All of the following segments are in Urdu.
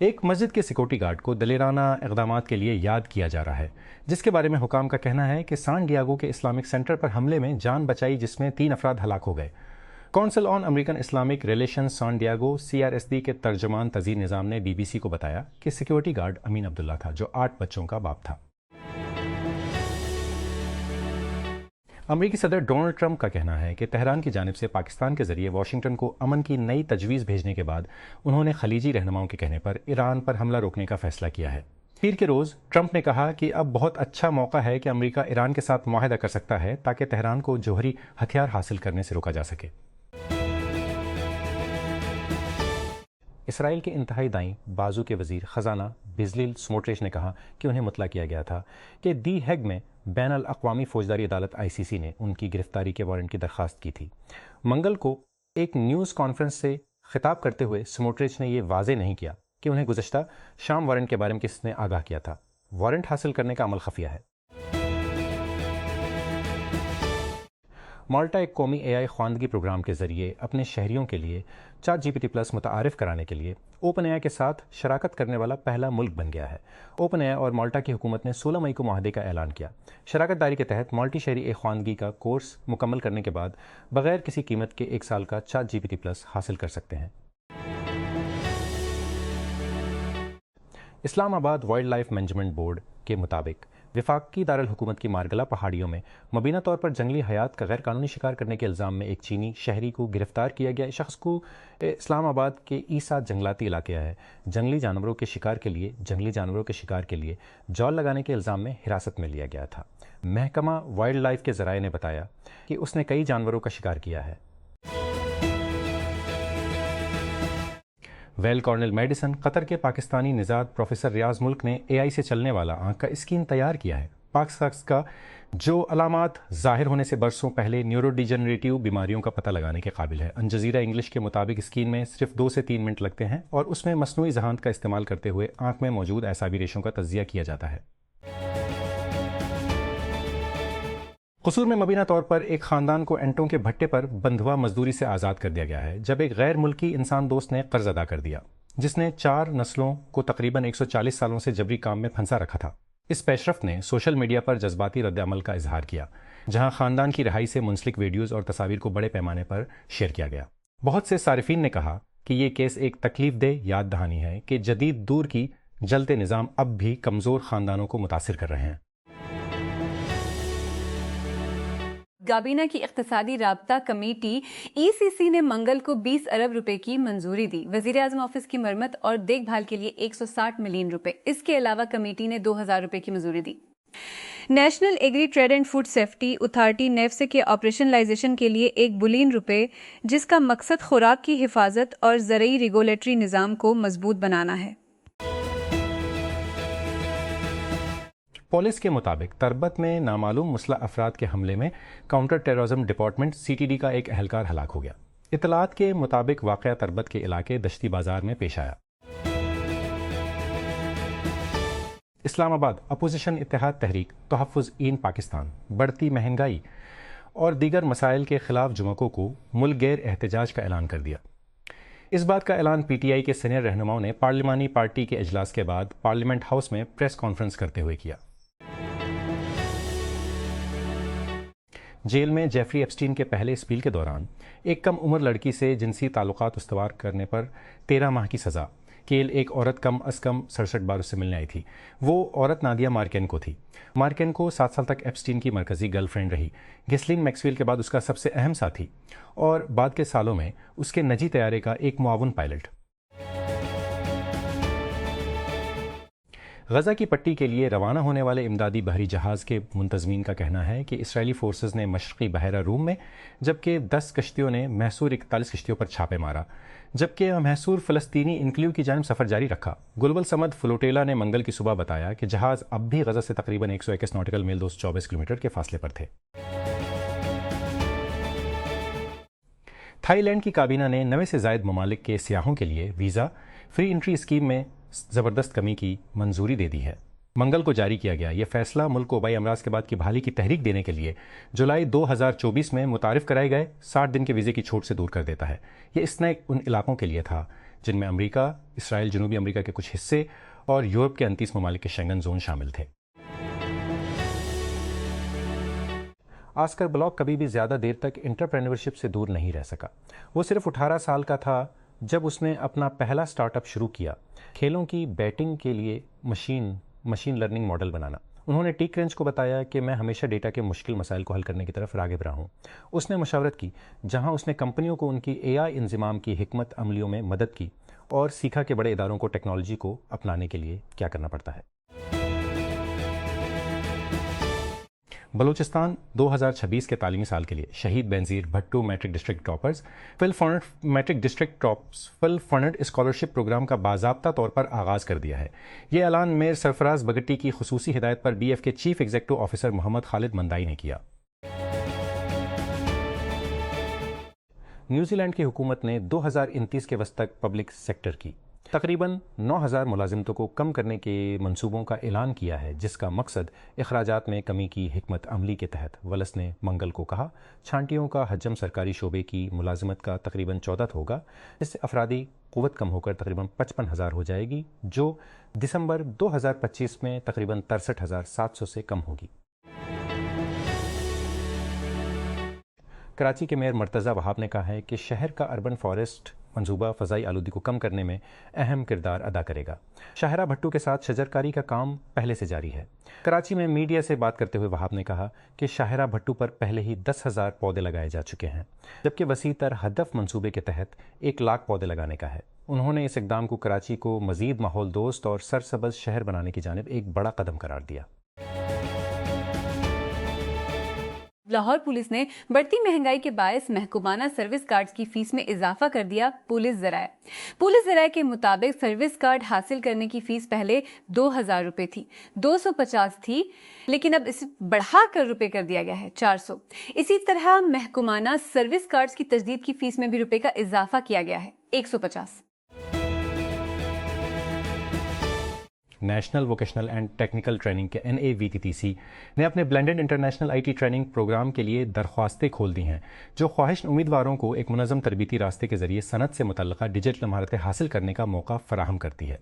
ایک مسجد کے سیکورٹی گارڈ کو دلیرانہ اقدامات کے لیے یاد کیا جا رہا ہے، جس کے بارے میں حکام کا کہنا ہے کہ سان ڈیاگو کے اسلامک سینٹر پر حملے میں جان بچائی، جس میں 3 افراد ہلاک ہو گئے۔ کونسل آن American Islamic relations San Diego CRSD کے ترجمان تزیر نظام نے BBC کو بتایا کہ سیکورٹی گارڈ امین عبداللہ تھا، جو 8 بچوں کا باپ تھا۔ امریکی صدر ڈونلڈ ٹرمپ کا کہنا ہے کہ تہران کی جانب سے پاکستان کے ذریعے واشنگٹن کو امن کی نئی تجویز بھیجنے کے بعد انہوں نے خلیجی رہنماؤں کے کہنے پر ایران پر حملہ روکنے کا فیصلہ کیا ہے۔ پیر کے روز ٹرمپ نے کہا کہ اب بہت اچھا موقع ہے کہ امریکہ ایران کے ساتھ معاہدہ کر سکتا ہے تاکہ تہران کو جوہری ہتھیار حاصل کرنے سے روکا جا سکے۔ اسرائیل کے انتہائی دائیں بازو کے وزیر خزانہ بیزلیل سموٹریچ نے کہا کہ انہیں مطلع کیا گیا تھا کہ دی ہیگ میں بین الاقوامی فوجداری عدالت ICC نے ان کی گرفتاری کے وارنٹ کی درخواست کی تھی۔ منگل کو ایک نیوز کانفرنس سے خطاب کرتے ہوئے سموٹریچ نے یہ واضح نہیں کیا کہ انہیں گزشتہ شام وارنٹ کے بارے میں کس نے آگاہ کیا تھا۔ وارنٹ حاصل کرنے کا عمل خفیہ ہے۔ مالٹا ایک قومی AI خواندگی پروگرام کے ذریعے اپنے شہریوں کے لیے ChatGPT+ متعارف کرانے کے لیے اوپن AI کے ساتھ شراکت کرنے والا پہلا ملک بن گیا ہے۔ اوپن AI اور مالٹا کی حکومت نے 16 مئی کو معاہدے کا اعلان کیا۔ شراکت داری کے تحت مالٹی شہری خواندگی کا کورس مکمل کرنے کے بعد بغیر کسی قیمت کے 1 سال کا ChatGPT+ حاصل کر سکتے ہیں۔ اسلام آباد وائلڈ لائف مینجمنٹ بورڈ کے مطابق وفاقی دارالحکومت کی مارگلا پہاڑیوں میں مبینہ طور پر جنگلی حیات کا غیر قانونی شکار کرنے کے الزام میں ایک چینی شہری کو گرفتار کیا گیا۔ اس شخص کو اسلام آباد کے عیسیٰ جنگلاتی علاقے ہے جنگلی جانوروں کے شکار کے لیے جال لگانے کے الزام میں حراست میں لیا گیا تھا۔ محکمہ وائلڈ لائف کے ذرائع نے بتایا کہ اس نے کئی جانوروں کا شکار کیا ہے۔ ویل کارنل میڈیسن قطر کے پاکستانی نژاد پروفیسر ریاض ملک نے AI سے چلنے والا آنکھ کا اسکین تیار کیا ہے۔ پاک شخص کا جو علامات ظاہر ہونے سے برسوں پہلے نیورو ڈیجنریٹیو بیماریوں کا پتہ لگانے کے قابل ہے۔ الجزیرہ انگلش کے مطابق اسکین میں صرف 2 سے 3 منٹ لگتے ہیں اور اس میں مصنوعی ذہانت کا استعمال کرتے ہوئے آنکھ میں موجود اعصابی ریشوں کا تجزیہ کیا جاتا ہے۔ قصور میں مبینہ طور پر ایک خاندان کو اینٹوں کے بھٹے پر بندھوا مزدوری سے آزاد کر دیا گیا ہے، جب ایک غیر ملکی انسان دوست نے قرض ادا کر دیا جس نے 4 نسلوں کو تقریباً 140 سالوں سے جبری کام میں پھنسا رکھا تھا۔ اس پیش رفت نے سوشل میڈیا پر جذباتی رد عمل کا اظہار کیا، جہاں خاندان کی رہائی سے منسلک ویڈیوز اور تصاویر کو بڑے پیمانے پر شیئر کیا گیا۔ بہت سے صارفین نے کہا کہ یہ کیس ایک تکلیف دہ یاد دہانی ہے کہ جدید دور کی جلتے نظام اب بھی کمزور خاندانوں کو متاثر کر رہے ہیں۔ کابینہ کی اقتصادی رابطہ کمیٹی ECC نے منگل کو 20 ارب روپے کی منظوری دی۔ وزیر اعظم آفس کی مرمت اور دیکھ بھال کے لیے 160 ملین روپے۔ اس کے علاوہ کمیٹی نے 2000 روپے کی منظوری دی۔ National agri trade and food safety authority نیفسے کے آپریشنلائزیشن کے لیے 1 بلین روپے، جس کا مقصد خوراک کی حفاظت اور زرعی ریگولیٹری نظام کو مضبوط بنانا ہے۔ پولیس کے مطابق تربت میں نامعلوم مسلح افراد کے حملے میں کاؤنٹر ٹیررزم ڈپارٹمنٹ CTD کا ایک اہلکار ہلاک ہو گیا۔ اطلاعات کے مطابق واقعہ تربت کے علاقے دشتی بازار میں پیش آیا۔ اسلام آباد اپوزیشن اتحاد تحریک تحفظ پاکستان بڑھتی مہنگائی اور دیگر مسائل کے خلاف جمعہ کو ملک گیر احتجاج کا اعلان کر دیا۔ اس بات کا اعلان PTI کے سینئر رہنماؤں نے پارلیمانی پارٹی کے اجلاس کے بعد پارلیمنٹ ہاؤس میں پریس کانفرنس کرتے ہوئے کیا۔ جیل میں جیفری ایپسٹین کے پہلے اسپیل کے دوران ایک کم عمر لڑکی سے جنسی تعلقات استوار کرنے پر 13 ماہ کی سزا کیل ایک عورت کم از کم 67 بار اس سے ملنے آئی تھی۔ وہ عورت نادیہ مارکینکو تھی۔ مارکینکو 7 سال تک ایپسٹین کی مرکزی گرل فرینڈ رہی، گھسلین میکسویل کے بعد اس کا سب سے اہم ساتھی اور بعد کے سالوں میں اس کے نجی طیارے کا ایک معاون پائلٹ۔ غزہ کی پٹی کے لیے روانہ ہونے والے امدادی بحری جہاز کے منتظمین کا کہنا ہے کہ اسرائیلی فورسز نے مشرقی بحیرہ روم میں جبکہ 10 کشتیوں نے محصور 41 کشتیوں پر چھاپے مارا، جبکہ محصور فلسطینی انکلیو کی جانب سفر جاری رکھا۔ گلوبل سمد فلوٹیلا نے منگل کی صبح بتایا کہ جہاز اب بھی غزہ سے تقریباً 121 ناٹیکل میل 224 کلومیٹر کے فاصلے پر تھے۔ تھائی لینڈ کی کابینہ نے 90 سے زائد ممالک کے سیاحوں کے لیے ویزا فری انٹری اسکیم میں زبردست کمی کی منظوری دے دی ہے۔ منگل کو جاری کیا گیا یہ فیصلہ ملک کو وبائی امراض کے بعد کی بحالی کی تحریک دینے کے لیے جولائی 2024 میں متعارف کرائے گئے 60 دن کے ویزے کی چھوٹ سے دور کر دیتا ہے۔ یہ استثناء ان علاقوں کے لیے تھا جن میں امریکہ، اسرائیل، جنوبی امریکہ کے کچھ حصے اور یورپ کے 29 ممالک کے شینگن زون شامل تھے۔ آسکر بلاک کبھی بھی زیادہ دیر تک انٹرپرینورشپ سے دور نہیں رہ سکا۔ وہ صرف 18 سال کا تھا جب اس نے اپنا پہلا سٹارٹ اپ شروع کیا، کھیلوں کی بیٹنگ کے لیے مشین لرننگ ماڈل بنانا۔ انہوں نے ٹیک کرنچ کو بتایا کہ میں ہمیشہ ڈیٹا کے مشکل مسائل کو حل کرنے کی طرف راغب رہا ہوں۔ اس نے مشاورت کی جہاں اس نے کمپنیوں کو ان کی AI انضمام کی حکمت عملیوں میں مدد کی اور سیکھا کہ بڑے اداروں کو ٹیکنالوجی کو اپنانے کے لیے کیا کرنا پڑتا ہے۔ بلوچستان 2026 کے تعلیمی سال کے لیے شہید Benazir Bhutto matric district toppers full fund scholarship program کا باضابطہ طور پر آغاز کر دیا ہے۔ یہ اعلان میر سرفراز بگٹی کی خصوصی ہدایت پر BF کے چیف ایگزیکٹو آفیسر محمد خالد مندائی نے کیا۔ نیوزی لینڈ کی حکومت نے 2029 کے وسط تک پبلک سیکٹر کی تقریباً 9,000 ملازمتوں کو کم کرنے کے منصوبوں کا اعلان کیا ہے، جس کا مقصد اخراجات میں کمی کی حکمت عملی کے تحت ولس نے منگل کو کہا۔ چھانٹیوں کا حجم سرکاری شعبے کی ملازمت کا تقریباً 14 ہوگا، اس سے افرادی قوت کم ہو کر تقریباً 55,000 ہو جائے گی، جو دسمبر 2025 میں تقریباً 63,700 سے کم ہوگی۔ کراچی کے میئر مرتضی وہاب نے کہا ہے کہ شہر کا اربن فارسٹ منصوبہ فضائی آلودگی کو کم کرنے میں اہم کردار ادا کرے گا۔ شاہراہ بھٹو کے ساتھ شجرکاری کا کام پہلے سے جاری ہے۔ کراچی میں میڈیا سے بات کرتے ہوئے وہاب نے کہا کہ شاہراہ بھٹو پر پہلے ہی 10,000 پودے لگائے جا چکے ہیں، جبکہ وسیع تر ہدف منصوبے کے تحت 1,00,000 پودے لگانے کا ہے۔ انہوں نے اس اقدام کو کراچی کو مزید ماحول دوست اور سرسبز شہر بنانے کی جانب ایک بڑا قدم قرار دیا۔ لاہور پولیس نے بڑھتی مہنگائی کے باعث محکومانہ سروس کارڈز کی فیس میں اضافہ کر دیا۔ پولیس ذرائع کے مطابق سروس کارڈ حاصل کرنے کی فیس پہلے 2,000 روپے تھی، 250 تھی، لیکن اب اسے بڑھا کر روپے کر دیا گیا ہے 400۔ اسی طرح محکومانہ سروس کارڈز کی تجدید کی فیس میں بھی روپے کا اضافہ کیا گیا ہے 150۔ National vocational and technical training کے NAVTTC نے اپنے blended international IT training programme کے لیے درخواستیں کھول دی ہیں، جو خواہش امیدواروں کو ایک منظم تربیتی راستے کے ذریعے صنعت سے متعلقہ ڈیجیٹل مہارتیں حاصل کرنے کا موقع فراہم کرتی ہے۔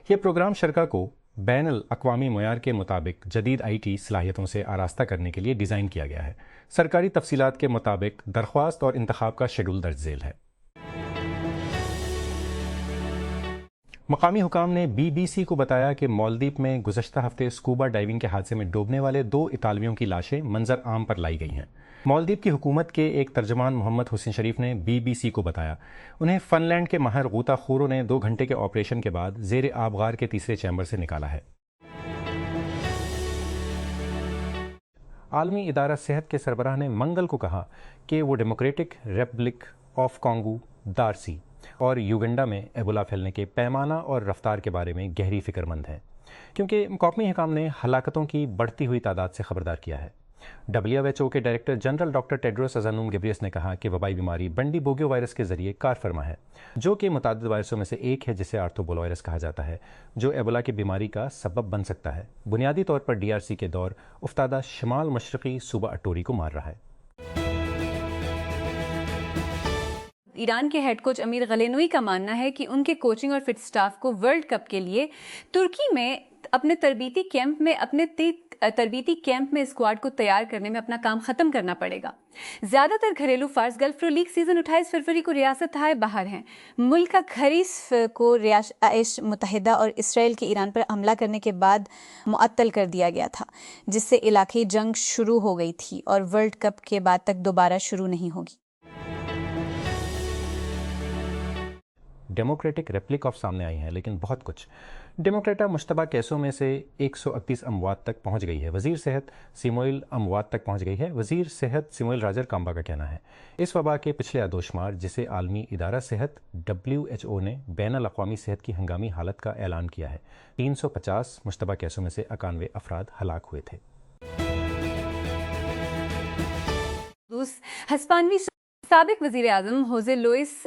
یہ پروگرام شرکاء کو بین الاقوامی معیار کے مطابق جدید IT صلاحیتوں سے آراستہ کرنے کے لیے ڈیزائن کیا گیا ہے۔ سرکاری تفصیلات کے مطابق درخواست اور انتخاب کا شیڈول درج ذیل ہے۔ مقامی حکام نے BBC کو بتایا کہ مالدیپ میں گزشتہ ہفتے اسکوبا ڈائیونگ کے حادثے میں ڈوبنے والے 2 اطالویوں کی لاشیں منظر عام پر لائی گئی ہیں۔ مالدیپ کی حکومت کے ایک ترجمان محمد حسین شریف نے BBC کو بتایا انہیں فن لینڈ کے ماہر غوطہ خوروں نے 2 گھنٹے کے آپریشن کے بعد زیر آب غار کے تیسرے چیمبر سے نکالا ہے۔ عالمی ادارہ صحت کے سربراہ نے منگل کو کہا کہ وہ democratic republic of Congo DRC اور یوگنڈا میں ایبولا پھیلنے کے پیمانہ اور رفتار کے بارے میں گہری فکر مند ہیں، کیونکہ قومی حکام نے ہلاکتوں کی بڑھتی ہوئی تعداد سے خبردار کیا ہے۔ WHO کے director general doctor Tedros Adhanom Ghebreyesus نے کہا کہ وبائی بیماری بنڈی بوگیو وائرس کے ذریعے کار فرما ہے، جو کہ متعدد وائرسوں میں سے ایک ہے جسے آرتھوبولا وائرس کہا جاتا ہے، جو ایبولا کی بیماری کا سبب بن سکتا ہے۔ بنیادی طور پر DRC کے دور افتادہ شمال مشرقی صوبہ اٹوری کو مار رہا ہے۔ ایران کے ہیڈ کوچ امیر غلینوی کا ماننا ہے کہ ان کے کوچنگ اور فٹ سٹاف کو ورلڈ کپ کے لیے ترکی میں اپنے تربیتی کیمپ میں اسکواڈ کو تیار کرنے میں اپنا کام ختم کرنا پڑے گا۔ زیادہ تر گھریلو فارس گلف پرو لیگ سیزن 28 فروری کو ریاست ہائے باہر ہیں۔ ملک کا خریف کو ریاست متحدہ اور اسرائیل کے ایران پر حملہ کرنے کے بعد معطل کر دیا گیا تھا، جس سے علاقائی جنگ شروع ہو گئی تھی اور ورلڈ کپ کے بعد تک دوبارہ شروع نہیں ہوگی۔ ڈیموکریٹک ریپبلک سامنے آئی ہیں، لیکن بہت کچھ۔ ڈیموکریٹا مشتبہ کیسوں میں سے 138 اموات تک پہنچ گئی ہے۔ وزیر صحت سیموئل اموات تک پہنچ گئی ہے۔ وزیر صحت سیموئل راجر کامبا کا کہنا ہے اس وبا کے پچھلے اعدادوشمار، جسے عالمی ادارہ صحت WHO نے بین الاقوامی صحت کی ہنگامی حالت کا اعلان کیا ہے، 350 مشتبہ کیسوں میں سے 91 افراد ہلاک ہوئے تھے۔ ہسپانوی سابق وزیر اعظم ہوزے لوئس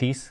30